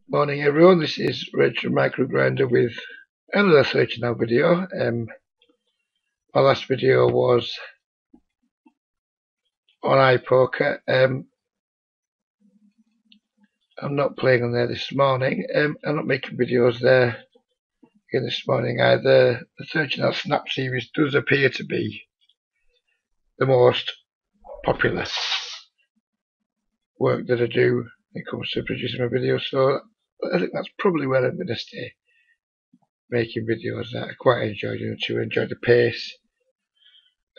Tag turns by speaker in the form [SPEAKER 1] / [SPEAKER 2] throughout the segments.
[SPEAKER 1] Morning everyone, this is Richard Microgrinder with another 30 now video. My last video was on iPoker. I'm not playing on there this morning. I'm not making videos there again this morning either. The 30 now Snap series does appear to be the most popular work that I do when it comes to producing my videos, so I think that's probably where I'm going to stay, making videos that I quite enjoy doing too. Enjoy the pace,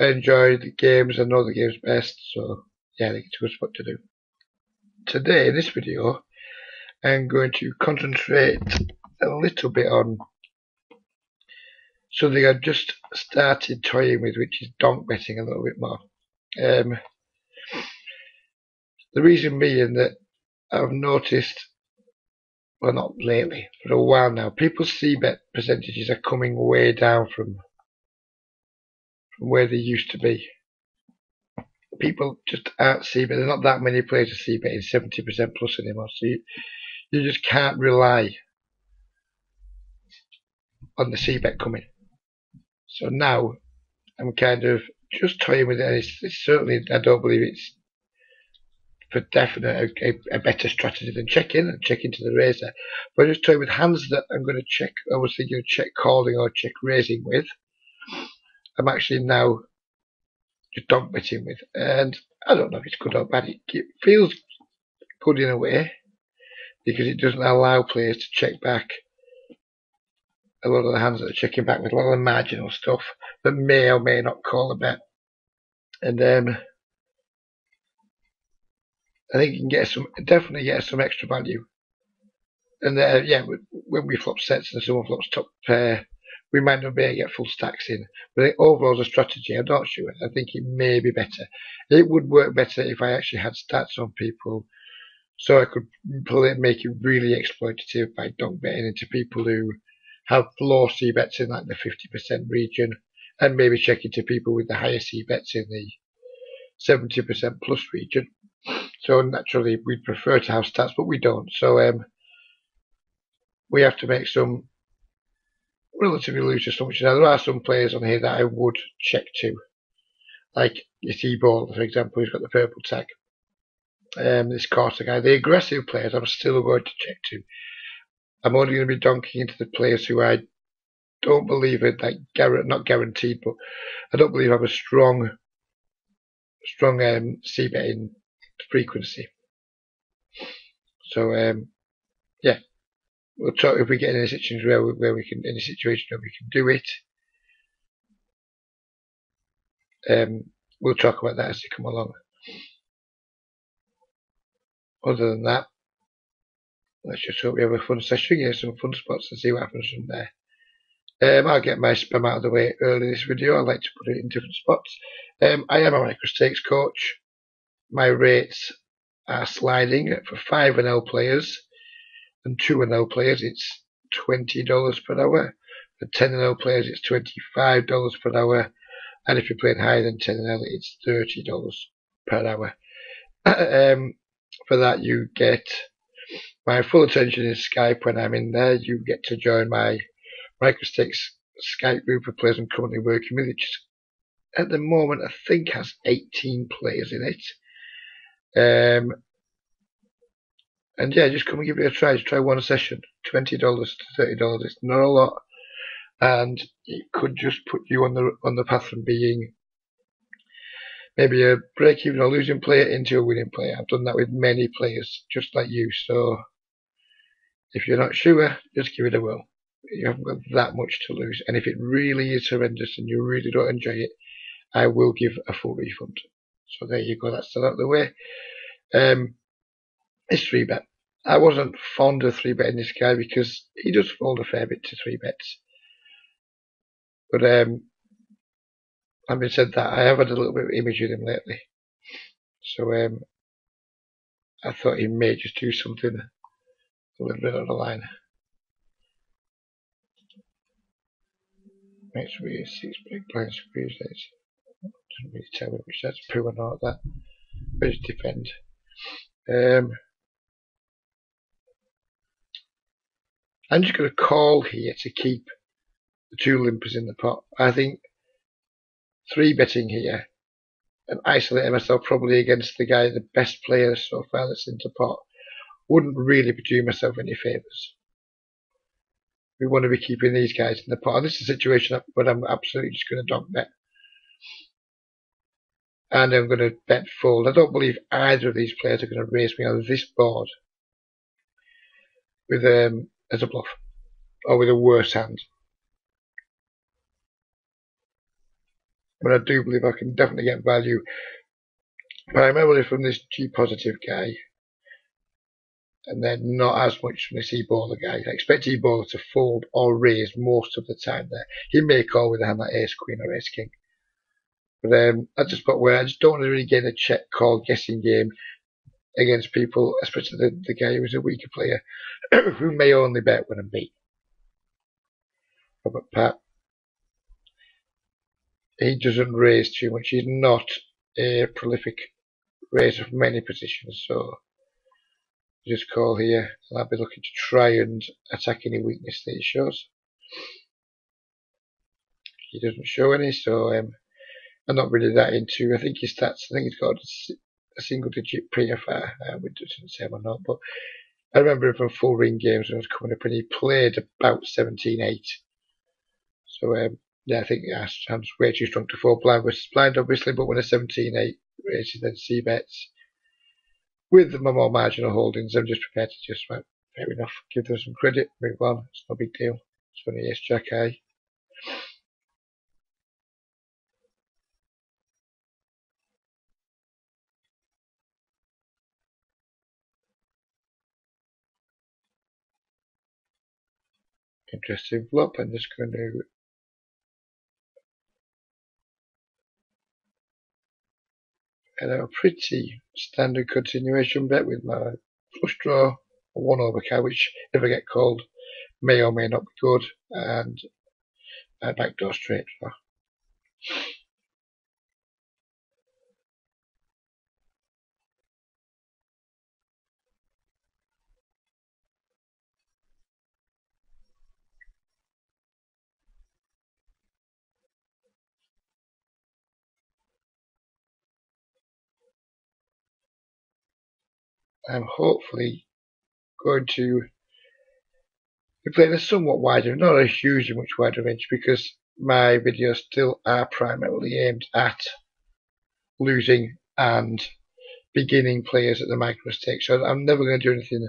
[SPEAKER 1] I enjoy the games, I know the games best, so yeah, I think it's a good spot to do. Today, in this video, I'm going to concentrate a little bit on something I've just started toying with, which is donk betting a little bit more. The reason being that I've noticed, well, not lately, for a while now, people's c-bet percentages are coming way down from where they used to be. People just aren't c-bet. There's not that many players are c-betting 70% plus anymore, so you just can't rely on the c-bet coming. So now I'm kind of just toying with it, and it's certainly, I don't believe it's for definite a better strategy than checking to the raiser, but just toying with hands that I'm going to check. I was thinking of check calling or check raising with. I'm actually now just donk betting with, and I don't know if it's good or bad. It feels good in a way because it doesn't allow players to check back a lot of the hands that are checking back with a lot of the marginal stuff that may or may not call a bet. And I think you can definitely get some extra value. And yeah, when we flop sets and someone flops top pair, we might not be able to get full stacks in. But overall, as a strategy, I'm not sure. I think it may be better. It would work better if I actually had stats on people, so I could make it really exploitative by donk betting into people who have low c-bets in like the 50% region, and maybe checking to people with the higher c-bets in the 70% plus region. So naturally, we'd prefer to have stats, but we don't. So we have to make some relatively loose assumptions. Now, there are some players on here that I would check to, like your T-Ball, for example, who's got the purple tag. This Carter guy. The aggressive players, I'm still going to check to. I'm only going to be donking into the players who I don't believe are like not guaranteed, but I don't believe have a strong c-betting frequency. So yeah, we'll talk if we get in a situation where we can do it. We'll talk about that as they come along. Other than that, let's just hope we have a fun session, get some fun spots and see what happens from there. I'll get my spam out of the way early this video. I like to put it in different spots. I am a micro-stakes coach. My rates are sliding. For 5-0 players and 2-0 players, it's $20 per hour. For 10-0 players, it's $25 per hour. And if you're playing higher than 10-0, it's $30 per hour. For that, you get my full attention in Skype when I'm in there. You get to join my micro-stakes Skype group of players I'm currently working with, which at the moment I think has 18 players in it. And yeah, just come and give it a try. Just try one session. $20 to $30. It's not a lot, and it could just put you on the path from being maybe a break-even or losing player into a winning player. I've done that with many players, just like you. So if you're not sure, just give it a whirl. You haven't got that much to lose, and if it really is horrendous and you really don't enjoy it, I will give a full refund. So there you go, that's still out of the way. It's 3-bet. I wasn't fond of 3-betting this guy because he does fold a fair bit to 3-bets. But having said that, I have had a little bit of image with him lately. So I thought he may just do something a little bit on the line. Makes me 6 big blind squeeze. Doesn't really tell me which that's poo or not that. But it's defend. I'm just going to call here to keep the 2 limpers in the pot. I think 3-betting here and isolating myself probably against the guy, the best player so far that's into pot, wouldn't really be doing myself any favours. We want to be keeping these guys in the pot. And this is a situation where I'm absolutely just going to dog bet. And I'm going to bet fold. I don't believe either of these players are going to raise me on this board with as a bluff or with a worse hand. But I do believe I can definitely get value primarily from this G positive guy, and then not as much from this E-baller guy. I expect E-baller to fold or raise most of the time there. He may call with a hand like Ace Queen or Ace King. But that's a spot where I just don't want to really get a check call guessing game against people, especially the guy who's a weaker player who may only bet when I'm beat. But Pat, he doesn't raise too much. He's not a prolific raiser from many positions, so just call here, and I'll be looking to try and attack any weakness that he shows. He doesn't show any, so I'm not really that into. I think his stats. I think he's got a single-digit PFR. It doesn't say him or not, but I remember him from full ring games when I was coming up, and he played about 17-8. So yeah, I think I'm just way too strong to fold blind versus blind, obviously. But when a 17-8 raises, then C bets with my more marginal holdings, I'm just prepared to just fair enough, give them some credit, move on. It's no big deal. It's only Ace Jack high. Interesting flop. I'm just going to and a pretty standard continuation bet with my flush draw, a 1-over card, which if I get called may or may not be good, and a backdoor straight draw. I'm hopefully going to be playing a somewhat wider, not a hugely much wider range, because my videos still are primarily aimed at losing and beginning players at the micro stake. So I'm never going to do anything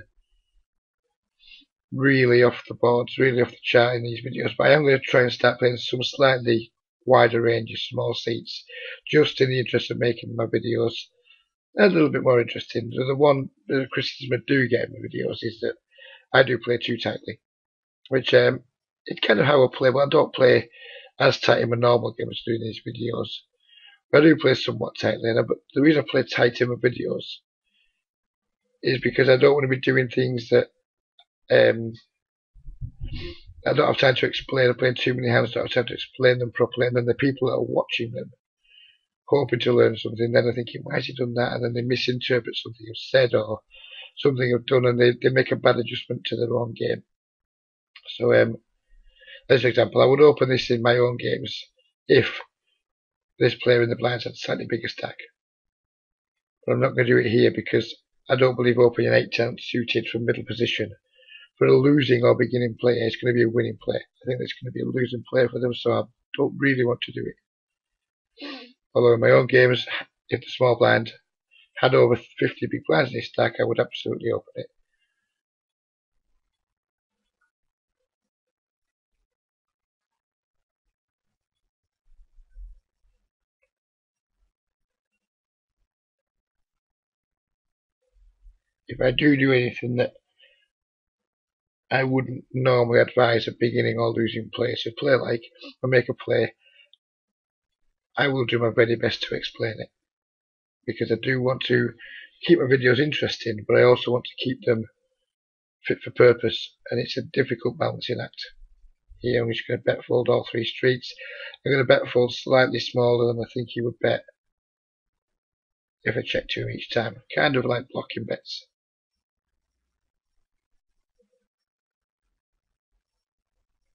[SPEAKER 1] really off the boards, really off the chart in these videos, but I am going to try and start playing some slightly wider range of small seats, just in the interest of making my videos a little bit more interesting. So the one criticism I do get in my videos is that I do play too tightly, which it's kind of how I play, but I don't play as tight in my normal game as doing these videos. But I do play somewhat tightly, but the reason I play tight in my videos is because I don't want to be doing things that I don't have time to explain. I'm playing too many hands, I don't have time to explain them properly, and then the people that are watching them, hoping to learn something, then are thinking, why has he done that? And then they misinterpret something I've said or something I've done, and they make a bad adjustment to their own game. So, as an example, I would open this in my own games if this player in the blinds had a slightly bigger stack. But I'm not going to do it here because I don't believe opening an 8-10 suited from middle position for a losing or beginning player is going to be a winning play. I think it's going to be a losing play for them, so I don't really want to do it. Although in my own games, if the small blind had over 50 big blinds in his stack, I would absolutely open it. If I do anything that I wouldn't normally advise a beginning or losing player to play like, or make a play, I will do my very best to explain it. Because I do want to keep my videos interesting, but I also want to keep them fit for purpose, and it's a difficult balancing act. Here I'm just going to bet fold all 3 streets. I'm going to bet fold slightly smaller than I think he would bet if I check to him each time. Kind of like blocking bets.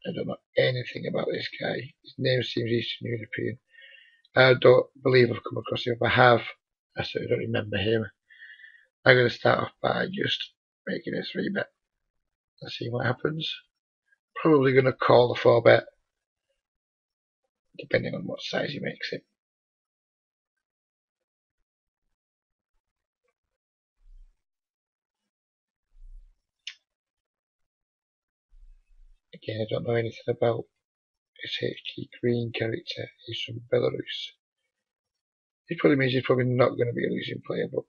[SPEAKER 1] I don't know anything about this guy. His name seems Eastern European. I don't believe I've come across him. If I have, I certainly don't remember him. I'm going to start off by just making a 3-bet. Let's see what happens. Probably going to call the 4-bet, depending on what size he makes it. Again, I don't know anything about this HG Green character. He's from Belarus. It probably means he's probably not going to be a losing player, but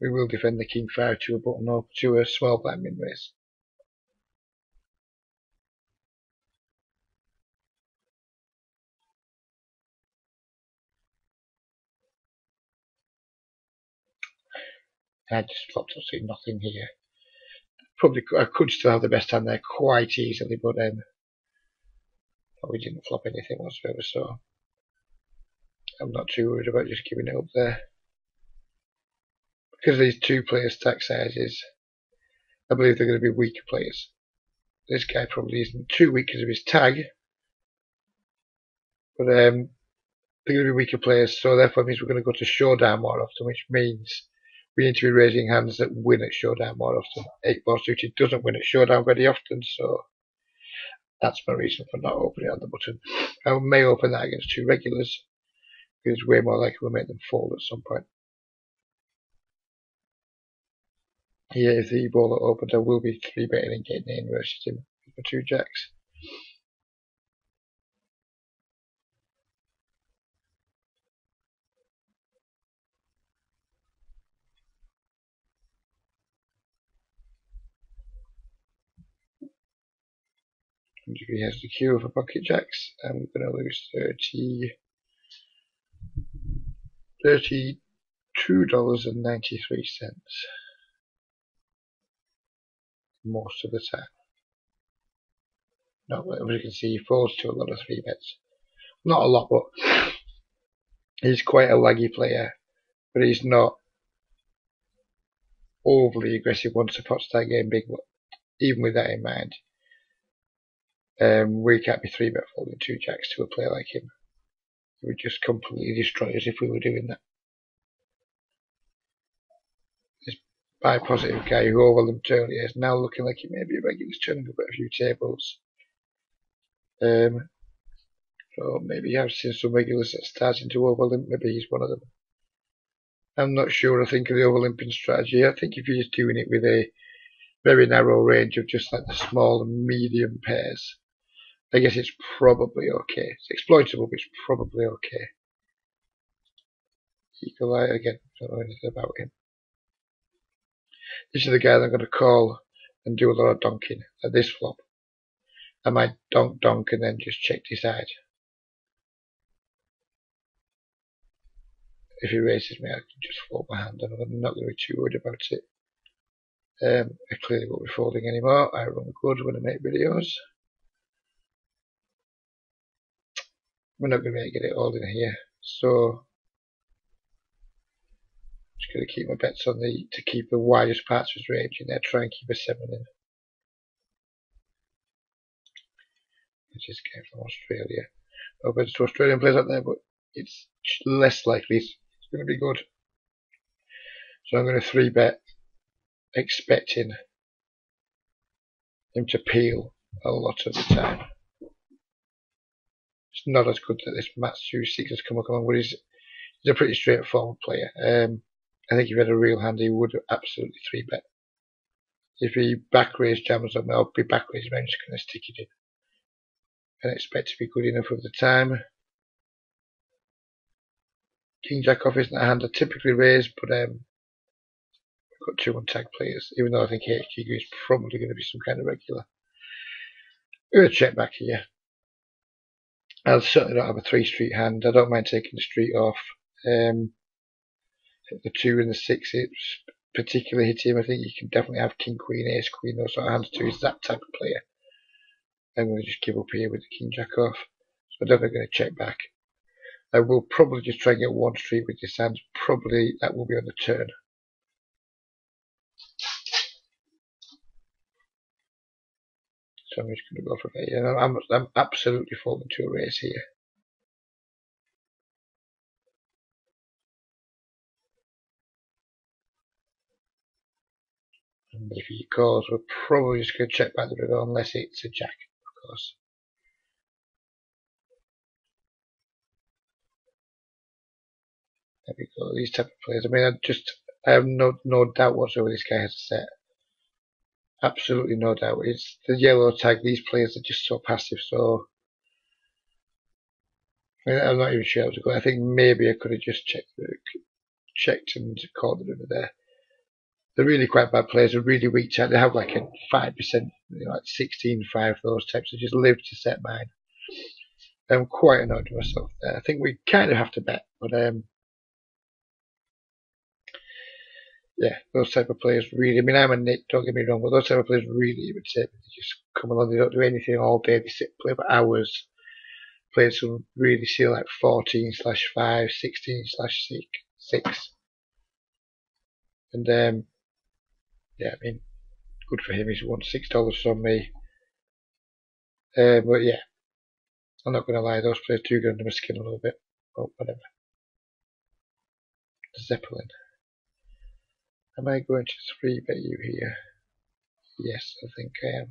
[SPEAKER 1] we will defend the King 5 to a button up to a small blind min raise. I just flopped up to nothing here. Probably I could still have the best hand there quite easily, but we didn't flop anything whatsoever, so I'm not too worried about just giving it up there. Because of these 2 player stack sizes, I believe they're going to be weaker players. This guy probably isn't too weak because of his tag, but they're going to be weaker players, so therefore it means we're going to go to showdown more often, which means we need to be raising hands that win at showdown more often. 8-4 suited doesn't win at showdown very often, so that's my reason for not opening on the button. I may open that against 2 regulars, because it's way more likely we'll make them fold at some point. Here, if the baller opens, I will be 3-betting and getting in versus him for 2 jacks. And if he has the cue for pocket jacks, I'm going to lose $32.93 most of the time. Now, as you can see, he falls to a lot of 3-bets. Not a lot, but he's quite a laggy player, but he's not overly aggressive once the pot start getting big. But even with that in mind, we can't be 3-bet folding 2 jacks to a player like him. He would just completely destroy us if we were doing that. This bi positive guy who overlimped earlier is now looking like he may be a regular, turning up at a few tables. So maybe I've seen some regulars that are starting to overlimp. Maybe he's one of them. I'm not sure. I think of the overlimping strategy. I think if you're just doing it with a very narrow range of just like the small and medium pairs, I guess it's probably okay. It's exploitable, but it's probably okay. Equalizer again, don't know anything about him. This is the guy that I'm going to call and do a lot of donking at this flop. I might donk and then just check decide. If he raises me, I can just fold my hand, and I'm not going to be too worried about it. I clearly won't be folding anymore. I run good when I make videos. We're not going to get it all in here, so I'm just going to keep my bets on to keep the widest parts of his range in there. Try and keep a 7 in. This guy from Australia. No offense to Australian players out there, but it's less likely it's going to be good. So I'm going to 3-bet, expecting him to peel a lot of the time. It's not as good that this Matthew 6 has come along, but he's a pretty straightforward player. I think if he had a real hand, he would absolutely 3-bet. If he back raise jams on me, I'll be back raising, I'm just going to stick it in and expect to be good enough of the time. King Jack off isn't a hand I typically raise, but we've got 2 untagged players, even though I think HG is probably going to be some kind of regular. I'm going to check back here. I certainly don't have a 3-street hand. I don't mind taking the street off. The 2 and the 6, it's particularly hit him. I think you can definitely have King, Queen, Ace, Queen, those sort of hands too. He's that type of player. I'm going to just give up here with the King Jack off. So I'm definitely going to check back. I will probably just try and get 1 street with this hand. Probably that will be on the turn. So I'm just going to go for it. I'm absolutely folding to a raise here. And if he calls, we're probably just going to check back the river unless it's a jack, of course. There we go. These type of players. I mean, I have no doubt whatsoever this guy has a set. Absolutely no doubt. It's the yellow tag. These players are just so passive. So I mean, I'm not even sure how to go. I think maybe I could have just checked and called the river there. They're really quite bad players. They're really weak tag. They have like a 5%, like 16-5. Those types. They just live to set mine. I'm quite annoyed with myself there. I think we kind of have to bet, but yeah, those type of players really. I mean, I'm a Nick. Don't get me wrong, but those type of players really irritate me. They just come along. They don't do anything all day. They sit play for hours. Played some really silly like 14/5, 16/6, and yeah, I mean, good for him. He's won $6 from me. But yeah, I'm not going to lie. Those players do get under my skin a little bit. But whatever. Zeppelin. Am I going to 3-bet you here? Yes, I think I am.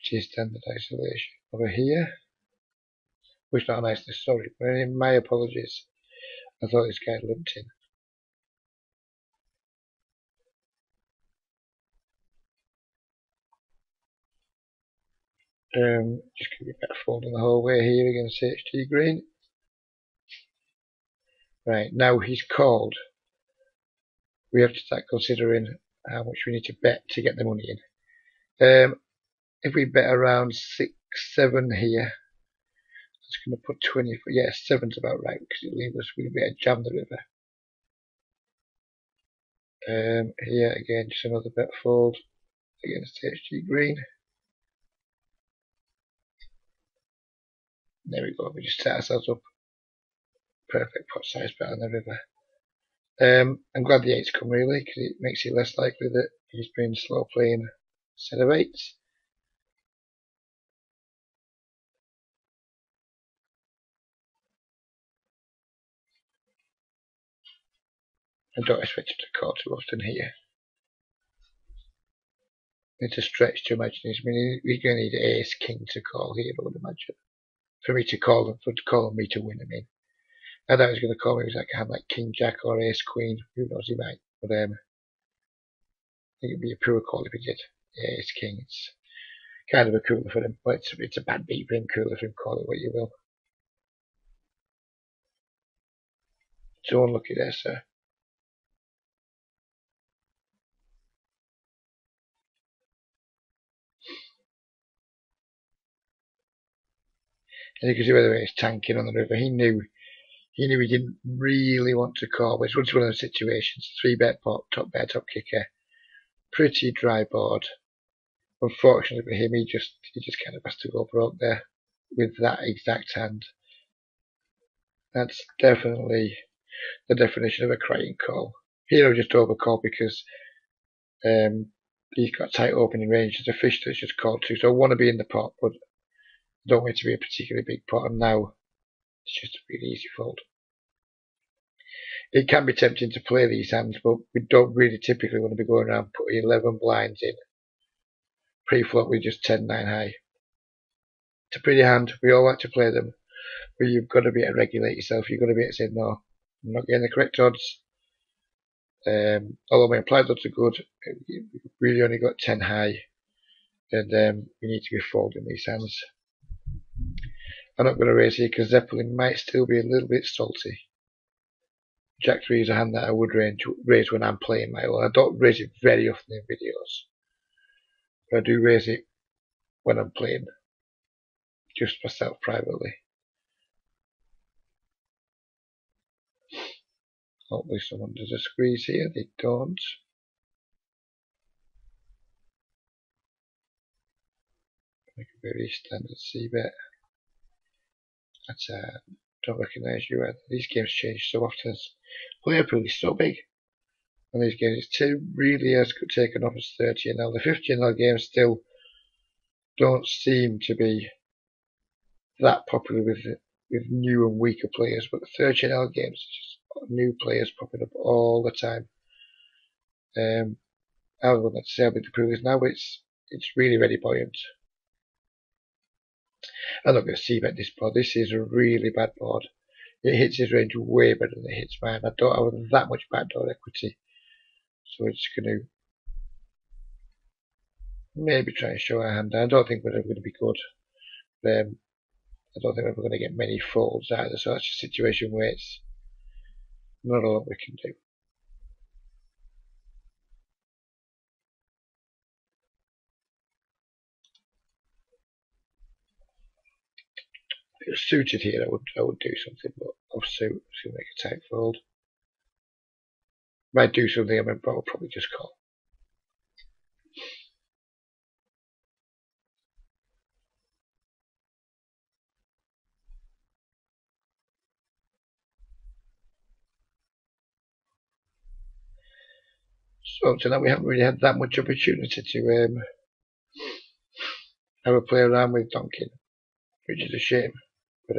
[SPEAKER 1] Pretty standard isolation. Over here. Which not a nice sorry, but my apologies. I thought this guy limped in. Just going to be better folding the whole way here against HT green. Right, now he's called. We have to start considering how much we need to bet to get the money in. If we bet around 6-7 here, it's going to put 20. Yeah, 7's about right because it leaves us with a bit of jam the river. Here again, just another bet fold against HG green. There we go. We just set ourselves up. Perfect pot size bet on the river. I'm glad the 8's come really because it makes it less likely that he's been slow playing a set of 8s. I don't expect him to call too often here. Need to stretch to imagine I mean, he's going to need ace king to call here, I would imagine. For me to call him, for calling me to win, I mean. I thought he was going to call me with like a hand like king jack or ace queen. Who knows, he might. But I think it'd be a poor call if he did. Yeah, ace king. It's kind of a cooler for him, but it's a bad beat for him. Cooler for him. Call it what you will. So unlucky there, sir. And you can see whether he's tanking on the river. He knew he didn't really want to call. But it's one of those situations. 3-bet pot, top bear, top kicker. Pretty dry board. Unfortunately for him, he just kind of has to go broke there with that exact hand. That's definitely the definition of a crying call. Hero just overcalled because he's got tight opening range. There's a fish that's just called too, so I want to be in the pot, but I don't want it to be a particularly big pot. And now it's just a really easy fold. It can be tempting to play these hands, but we don't really typically want to be going around putting 11 blinds in pre-flop with just 10-9 high. It's a pretty hand. We all like to play them, but you've got to be able to regulate yourself. You've got to be able to say, no, I'm not getting the correct odds. Although my implied odds are good, we really only got 10 high, and we need to be folding these hands. I'm not going to raise here because Zeppelin might still be a little bit salty. Jack 3 is a hand that I would raise when I'm playing my own. I don't raise it very often in videos, but I do raise it when I'm playing just myself privately. Hopefully someone does a squeeze here. They don't. Like a very standard C-bet. That's don't recognise you. These games change so often. Player pool is so big. On these games, it's really has taken off as 30NL. The 50NL games still don't seem to be that popular with new and weaker players, but the 30NL games, just new players popping up all the time. I don't know what to say about the pool is now, but it's really very buoyant. I'm not going to C-bet this board. This is a really bad board. It hits his range way better than it hits mine. I don't have that much backdoor equity, so we're just going to maybe try and show our hand. I don't think we're ever going to be good. I don't think we're ever going to get many folds either, so that's a situation where it's not a lot we can do. If it was suited here, I would do something, but off suit, it's going to make a tight fold. Might do something, I will probably just call. So up to now, we haven't really had that much opportunity to have a play around with Donkin, which is a shame. But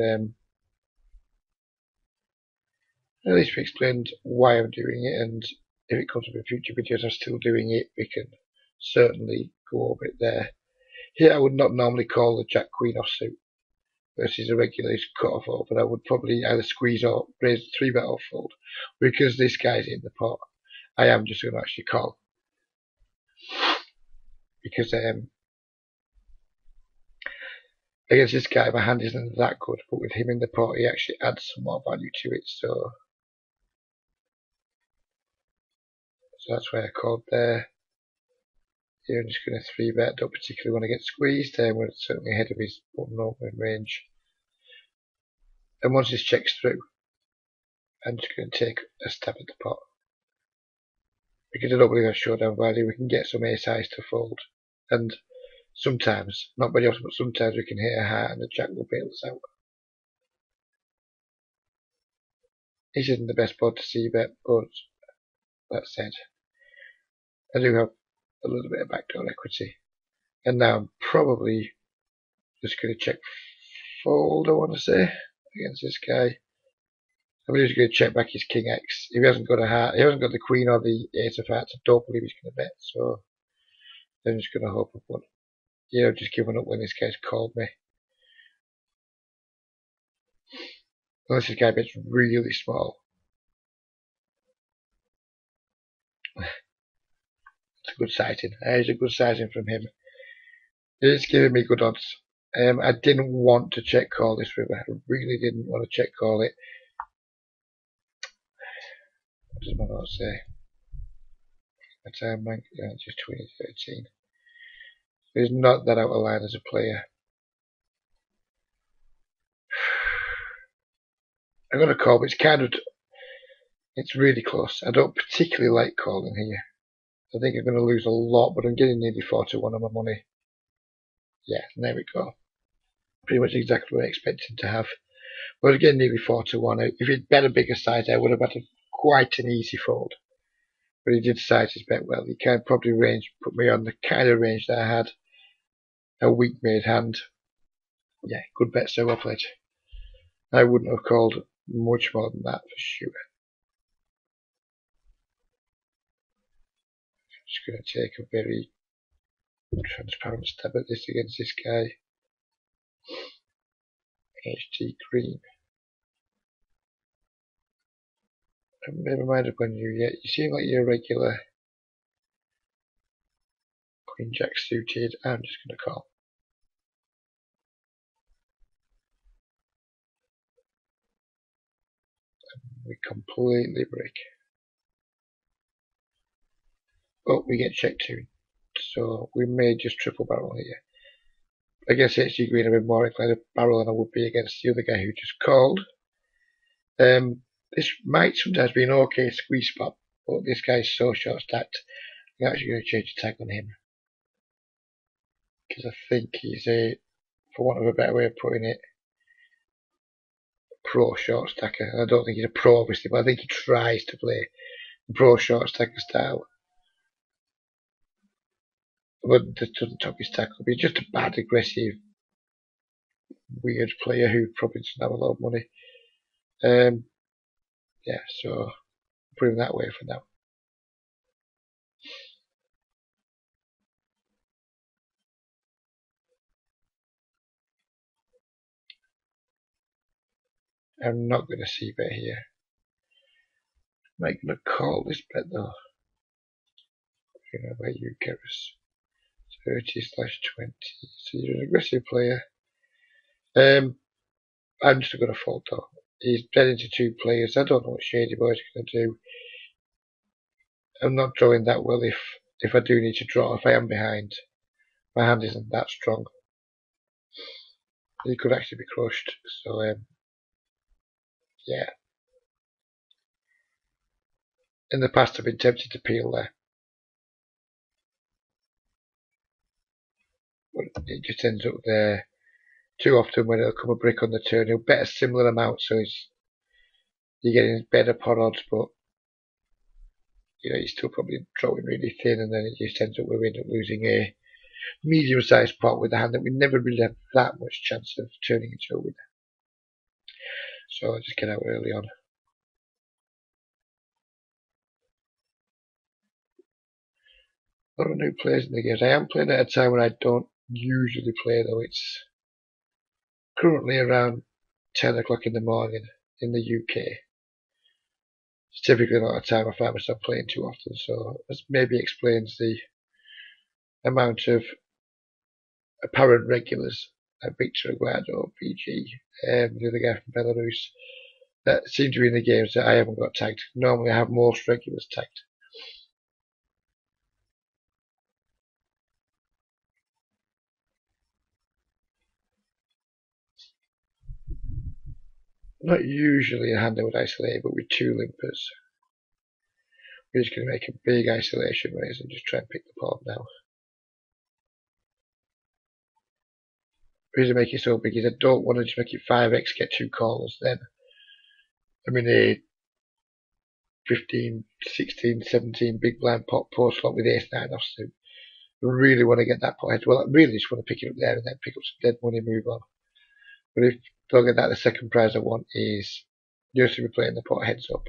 [SPEAKER 1] at least we explained why I'm doing it, and if it comes up in future videos, I'm still doing it. We can certainly go over it there. Here, I would not normally call the Jack Queen offsuit versus a regular cut-off fold, but I would probably either squeeze or raise the 3-bet off fold. Because this guy's in the pot, I am just going to actually call. Because against this guy, my hand isn't that good, but with him in the pot, he actually adds some more value to it. So that's why I called there. Here I'm just going to 3-bet. Don't particularly want to get squeezed. We're certainly ahead of his button opening range. And once this checks through, I'm just going to take a stab at the pot. Because I don't believe I showdown value, we can get some ace highs to fold. And sometimes, not very often, but sometimes we can hit a heart and the jack will bail us out. This isn't the best board to C-bet, but that said, I do have a little bit of backdoor equity. And now I'm probably just going to check fold, I want to say, against this guy. I'm just going to check back his King X. If he hasn't got a heart, he hasn't got the Queen or the Ace of Hearts, I don't believe he's going to bet. So I'm just going to hope I've won. You know, just giving up when this guy's called me. Unless this guy bets really small. It's a good sighting. It's a good sighting from him. It's giving me good odds. I didn't want to check call this river. I really didn't want to check call it. What does my note say? My time rank, just 2013. It's not that out of line as a player. I'm going to call, but it's really close. I don't particularly like calling here. I think I'm going to lose a lot, but I'm getting nearly 4-1 on my money. Yeah, there we go. Pretty much exactly what I expected to have. But again, nearly 4-1. If he'd bet a bigger size, I would have had quite an easy fold. But he did size his bet well. He kind of probably put me on the kind of range that I had. A weak made hand. Yeah, good bet, so well played. I wouldn't have called much more than that for sure. I'm just going to take a very transparent stab at this against this guy. HT green. Never mind upon you yet. You seem like you're a regular Queen Jack suited. I'm just going to call. We completely break. Oh, we get checked too. So we may just triple barrel here. Against HT green, I'm more inclined to barrel than I would be against the other guy who just called. This might sometimes be an okay squeeze spot, but this guy's so short stacked, I'm actually going to change the tag on him. because I think he's a, for want of a better way of putting it, pro short stacker. I don't think he's a pro, obviously, but I think he tries to play the pro short stacker style. But that doesn't top his tackle. He's just a bad, aggressive, weird player who probably doesn't have a lot of money. Yeah, so put him that way for now. I'm not going to see bet here. I'm not going to call this bet though. You know where you get us 30/20. So you're an aggressive player. I'm just going to fold though. He's bet into 2 players. I don't know what Shady Boy's going to do. I'm not drawing that well if I do need to draw. If I am behind, my hand isn't that strong. He could actually be crushed. So yeah. In the past, I've been tempted to peel there, but it just ends up there too often when it'll come a brick on the turn. He'll bet a similar amount, so you're getting better pot odds, but you know, you're still probably drawing really thin, and then it just ends up we end up losing a medium-sized pot with a hand that we never really have that much chance of turning into a winner. So I'll just get out early on. A lot of new players in the games. I am playing at a time when I don't usually play though. It's currently around 10 o'clock in the morning in the UK. It's typically not a time I find myself playing too often, so this maybe explains the amount of apparent regulars like Victor Aguado, PG, the other guy from Belarus, that seem to be in the games that I haven't got tagged. Normally I have most regulars tagged. Not usually a hand I would isolate, but with 2 limpers. We're just going to make a big isolation raise and just try and pick the pot now. The reason I make it so big is I don't want to just make it 5x, get 2 callers, then I'm in a 15, 16, 17 big blind pot post slot with ace-9 offsuit. I really want to get that pot head. Well, I really just want to pick it up there and then pick up some dead money and move on. But if I don't get that, the second prize I want is just to be playing the pot heads up.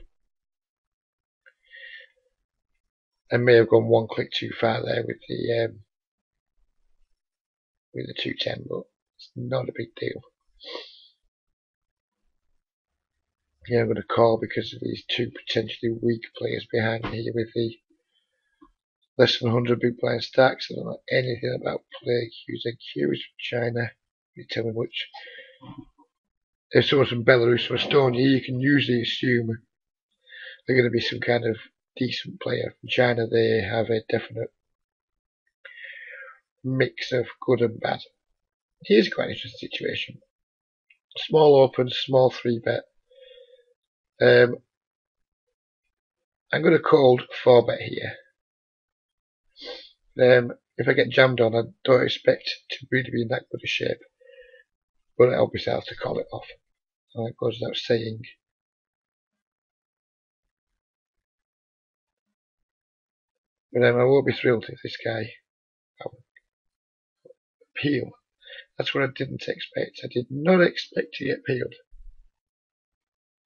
[SPEAKER 1] I may have gone 1 click too far there with the 210, but it's not a big deal. Yeah, I'm going to call because of these 2 potentially weak players behind me here with the less than 100 big blind stacks. I don't know anything about play using Qs from China. You tell me which. If someone's from Belarus or Estonia, you can usually assume they're going to be some kind of decent player. From China, they have a definite mix of good and bad. Here's quite an interesting situation. Small open, small 3-bet. I'm going to cold 4-bet here. If I get jammed on, I don't expect to really be in that good a shape. But obviously I have to call it off. And that goes without saying. But I won't be thrilled if this guy peel. That's what I didn't expect. I did not expect to get peeled.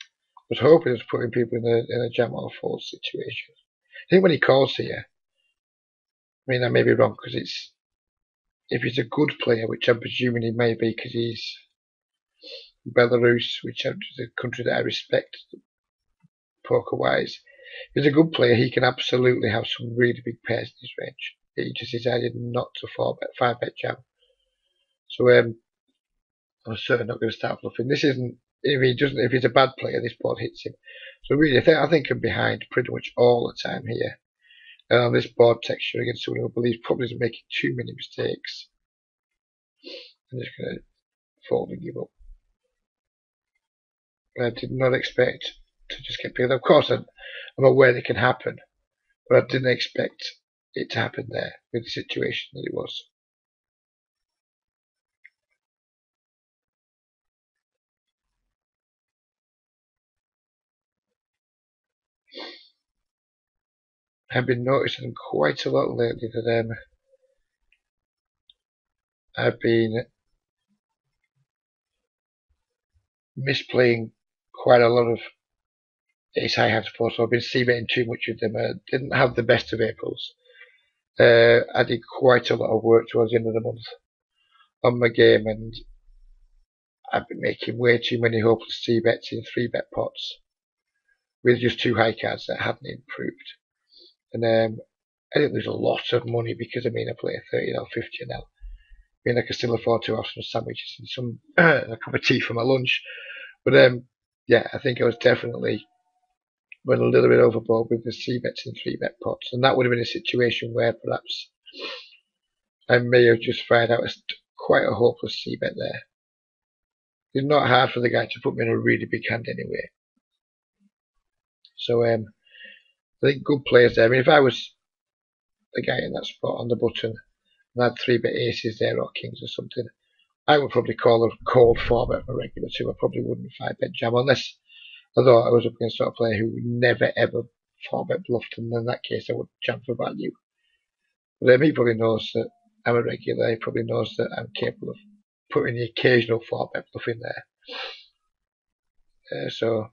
[SPEAKER 1] I was hoping it was putting people in a jam or fold situation. I think when he calls here, I mean, I may be wrong because if he's a good player, which I'm presuming he may be because he's Belarus, which is a country that I respect poker-wise. If he's a good player, he can absolutely have some really big pairs in his range. He just decided not to 5-bet jam. So I'm certainly not going to start bluffing. This isn't if he's a bad player, this board hits him. So really, I think I'm behind pretty much all the time here. And on this board texture against someone who believes probably isn't making too many mistakes, I'm just going to fold and give up. I did not expect to just get peeled. Of course, I'm aware it can happen, but I didn't expect it to happen there with the situation that it was. I've been noticing quite a lot lately that I've been misplaying quite a lot of ace high hand support, so I've been c-betting too much with them. I didn't have the best of Aprils. I did quite a lot of work towards the end of the month on my game, and I've been making way too many hopeless c-bets in 3-bet pots with just 2 high cards that hadn't improved. And I didn't lose a lot of money because I play 30 now, 50 now. I can still afford to have some sandwiches and some a cup of tea for my lunch. But yeah, I think I was definitely went a little bit overboard with the c-bets in 3-bet pots, and that would have been a situation where perhaps I may have just fired out quite a hopeless c-bet there. It's not hard for the guy to put me in a really big hand anyway. So I think good players there. If I was the guy in that spot on the button and had 3-bet aces there or kings or something, I would probably call a cold 4-bet for regular 2. I probably wouldn't 5-bet jam unless I thought I was up against a player who never ever 4-bet bluffed, and in that case I would jam for value. But he probably knows that I'm a regular. He probably knows that I'm capable of putting the occasional 4-bet bluff in there. So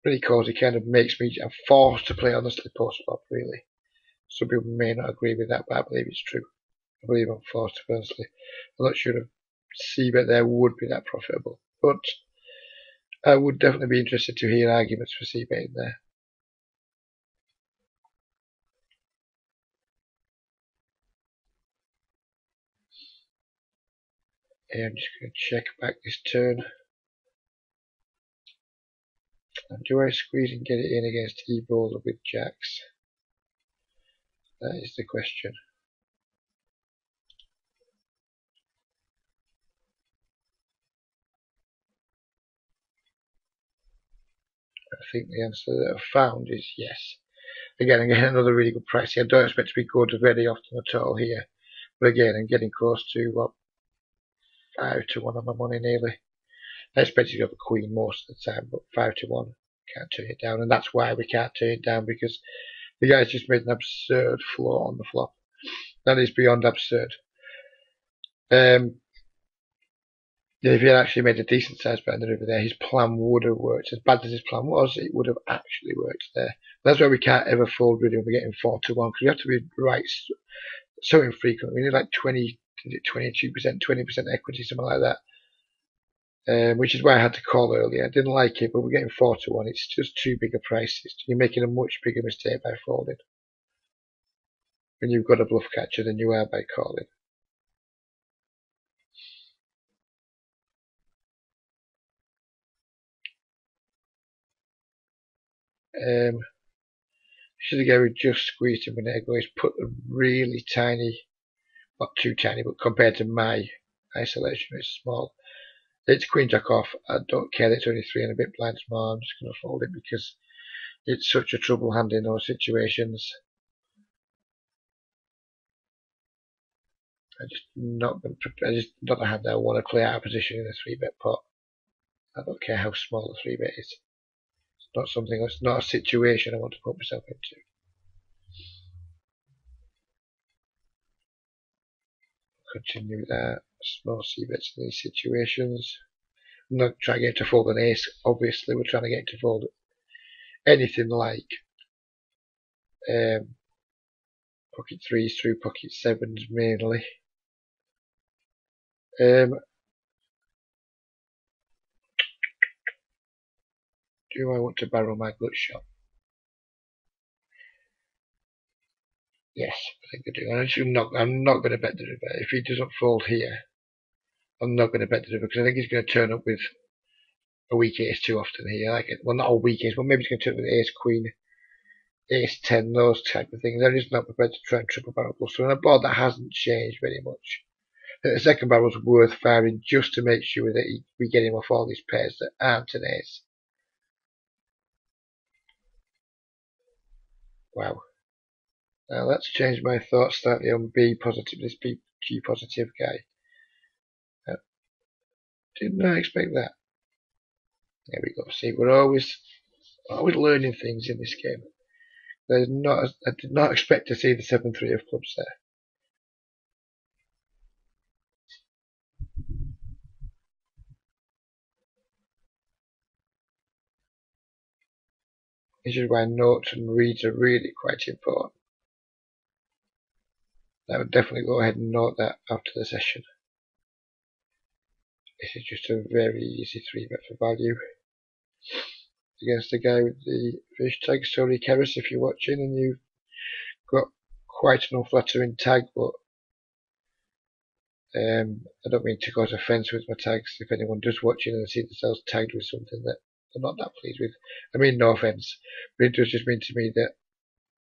[SPEAKER 1] really cosy, kind of makes me, I'm forced to play honestly post-flop, really. Some people may not agree with that, but I believe it's true. I believe I'm forced to play honestly. I'm not sure if c-bet there would be that profitable, but I would definitely be interested to hear arguments for c-betting there. I'm just going to check back this turn. And do I squeeze and get it in against e-bowler with jacks? That is the question. I think the answer that I've found is yes. Again, I'm getting another really good price here. I don't expect to be good very often at all here. But again, I'm getting close to, what, 5 to 1 on my money nearly. I expect to have a queen most of the time, but 5 to 1, can't turn it down. And that's why we can't turn it down, because the guy's just made an absurd flaw on the flop. That is beyond absurd. If he had actually made a decent size bet on the river there, his plan would have worked. As bad as his plan was, it would have actually worked there. That's why we can't ever fold really when we're getting 4 to 1, because we have to be right so infrequent. We need like 22%, 20% equity, something like that. Which is why I had to call earlier. I didn't like it, but we're getting 4 to 1. It's just too big a price. You're making a much bigger mistake by folding when you've got a bluff catcher than you are by calling. Should the guy who just squeezed him a minute ago, he's put a really tiny, not too tiny, but compared to my isolation, it's small. It's queen jack off. I don't care that it's only 3 and a bit blinds more. I'm just going to fold it because it's such a trouble hand in those situations. I just not a hand that I want to play out of position in a 3-bet pot. I don't care how small the 3-bet is. It's not something. It's not a situation I want to put myself into. Continue that. Small c-bets in these situations. I'm not trying to get to fold an ace. Obviously, we're trying to get to fold anything like pocket 3s through pocket 7s mainly. Do I want to barrel my gut shot? Yes, I think I do. I'm not going to bet the river. If he doesn't fold here, I'm not going to bet the river because I think he's going to turn up with a weak ace too often here. Well, not a weak ace, but maybe he's going to turn up with ace queen, ace 10, those type of things. I'm just not prepared to try and triple barrel bluff. So on a board that hasn't changed very much, the second barrel's worth firing just to make sure that we get him off all these pairs that aren't an ace. Wow. Now let's change my thoughts slightly on B positive, this G positive guy. Did not expect that. There we go. See, we're always learning things in this game. I did not expect to see the 7-3 of clubs there. This is why notes and reads are really quite important. I would definitely go ahead and note that after the session. This is just a very easy 3-bet for value against the guy with the fish tag. Sorry, Keris, if you're watching and you've got quite an unflattering tag, but I don't mean to cause offence with my tags. If anyone does watching and see themselves tagged with something that they're not that pleased with, I mean no offence, but it does just mean to me that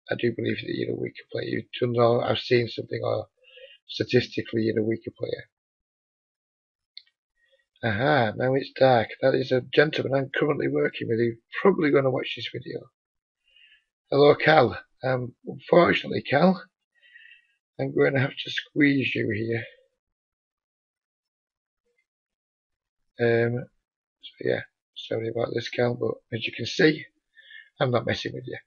[SPEAKER 1] I do believe that you're a weaker player. You don't know I've seen something, or statistically you're a weaker player. Aha, now it's dark. That is a gentleman I'm currently working with who's probably going to watch this video. Hello, Cal. Unfortunately, Cal, I'm going to have to squeeze you here. So yeah, sorry about this, Cal, but as you can see, I'm not messing with you.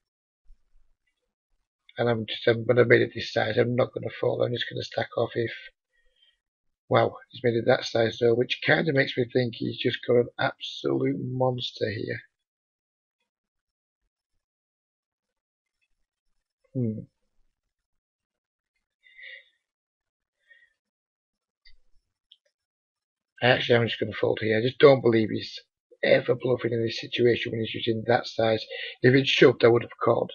[SPEAKER 1] And I'm going to make it this size. I'm not going to fall. I'm just going to stack off if... Wow, he's made it that size though, which kind of makes me think he's just got an absolute monster here. Actually, I'm just going to fold here. I just don't believe he's ever bluffing in this situation when he's using that size. If it's shoved, I would have called.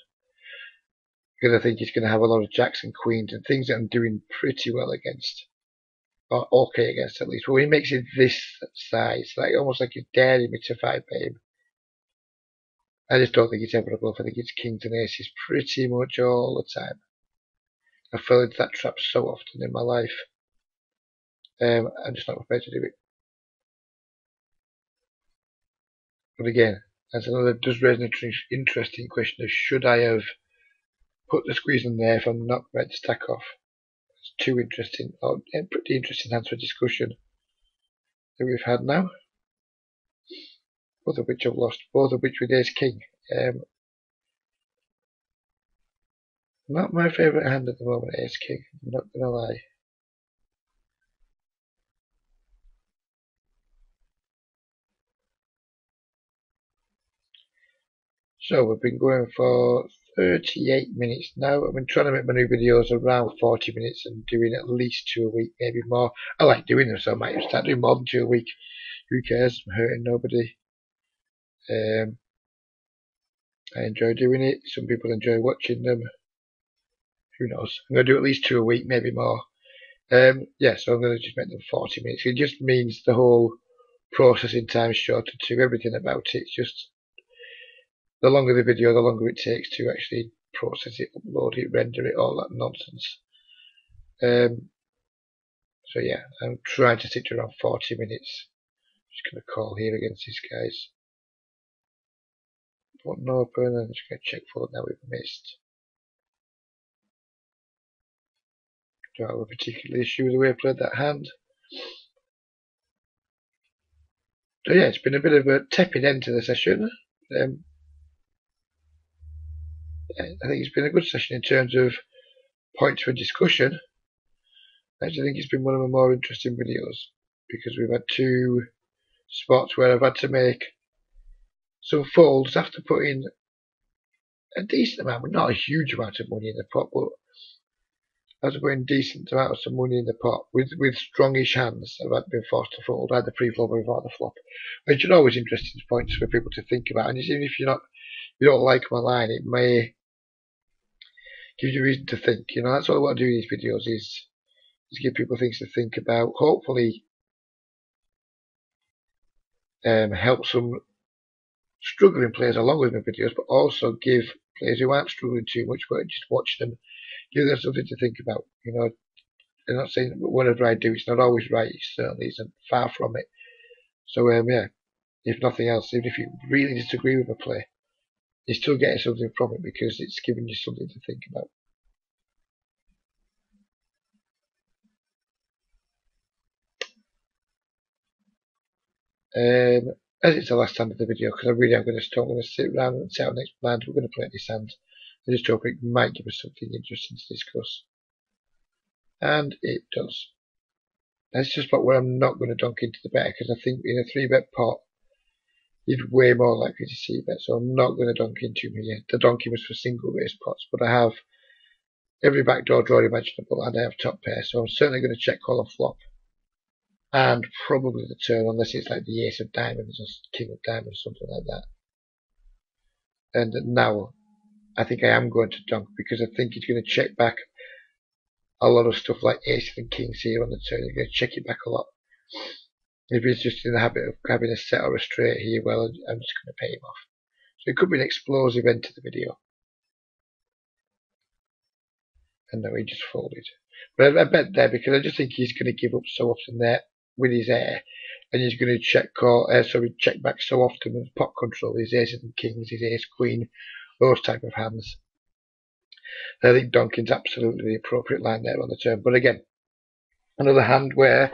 [SPEAKER 1] Because I think he's going to have a lot of jacks and queens and things that I'm doing pretty well against. Or okay against, at least. But when he makes it this size, like almost like he's daring me to 5-bet him. I just don't think he's ever a bluff. I think it's kings and aces pretty much all the time. I fell into that trap so often in my life. I'm just not prepared to do it. But again, that's another does raise an interesting question of should I have put the squeeze in there if I'm not ready to stack off. It's two interesting, or pretty interesting hands for discussion that we've had now. Both of which I've lost, both of which with ace king. Not my favourite hand at the moment, ace king, I'm not gonna lie. So we've been going for 38 minutes now. I've been trying to make my new videos around 40 minutes and doing at least 2 a week, maybe more. I like doing them, so I might start doing more than 2 a week. Who cares? I'm hurting nobody. I enjoy doing it. Some people enjoy watching them. Who knows? I'm going to do at least 2 a week, maybe more. Yeah, so I'm going to just make them 40 minutes. It just means the whole processing time is shorter too. Everything about it. It's just the longer the video, the longer it takes to actually process it, upload it, render it, all that nonsense. So yeah, I'm trying to stick to around 40 minutes. Just going to call here against these guys. Button open, and just going to check for now we've missed. Don't have a particular issue with the way I played that hand. So yeah, it's been a bit of a tepid end to the session. Yeah, I think it's been a good session in terms of points for discussion. I actually think it's been one of my more interesting videos because we've had 2 spots where I've had to make some folds after putting a decent amount, but not a huge amount of money in the pot, but after putting a decent amount of some money in the pot with strongish hands, I've had been forced to fold either pre-flop or before the flop, which are always interesting points for people to think about. And even if you don't like my line, it may give you reason to think. You know, that's all I want to do in these videos is give people things to think about. Hopefully, help some struggling players along with my videos, but also give players who aren't struggling too much, but just watch them, give them something to think about. You know, I'm not saying whatever I do, it's not always right. It certainly isn't, far from it. So yeah, if nothing else, even if you really disagree with a play, you're still getting something from it because it's giving you something to think about. As it's the last hand of the video, because I really am going to sit around and set our next blind. We're going to play this hand. I just hope it might give us something interesting to discuss. And it does. That's just about where I'm not going to dunk into the bet, because I think in a 3-bet pot, you're way more likely to see bet, so I'm not going to dunk into him here. The donking was for single race pots, but I have every backdoor draw imaginable, and I have top pair, so I'm certainly going to check call and flop. And probably the turn, unless it's like the ace of diamonds or king of diamonds, something like that. And now, I think I am going to dunk, because I think he's going to check back a lot of stuff like aces and kings here on the turn. He's going to check it back a lot. If he's just in the habit of having a set or a straight here, well, I'm just going to pay him off. So it could be an explosive end to the video. And now he just folded. But I bet there, because I just think he's going to give up so often there with his air, and he's going to check back so often with pot control, his aces and kings, his ace queen, those type of hands. I think donking's absolutely the appropriate line there on the turn. But again, another hand where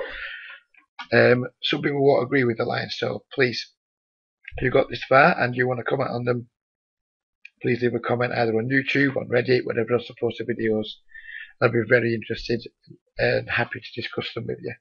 [SPEAKER 1] some people won't agree with the line. So please, if you got this far and you want to comment on them, please leave a comment either on YouTube, on Reddit, whatever else I post the videos. I'd be very interested and happy to discuss them with you.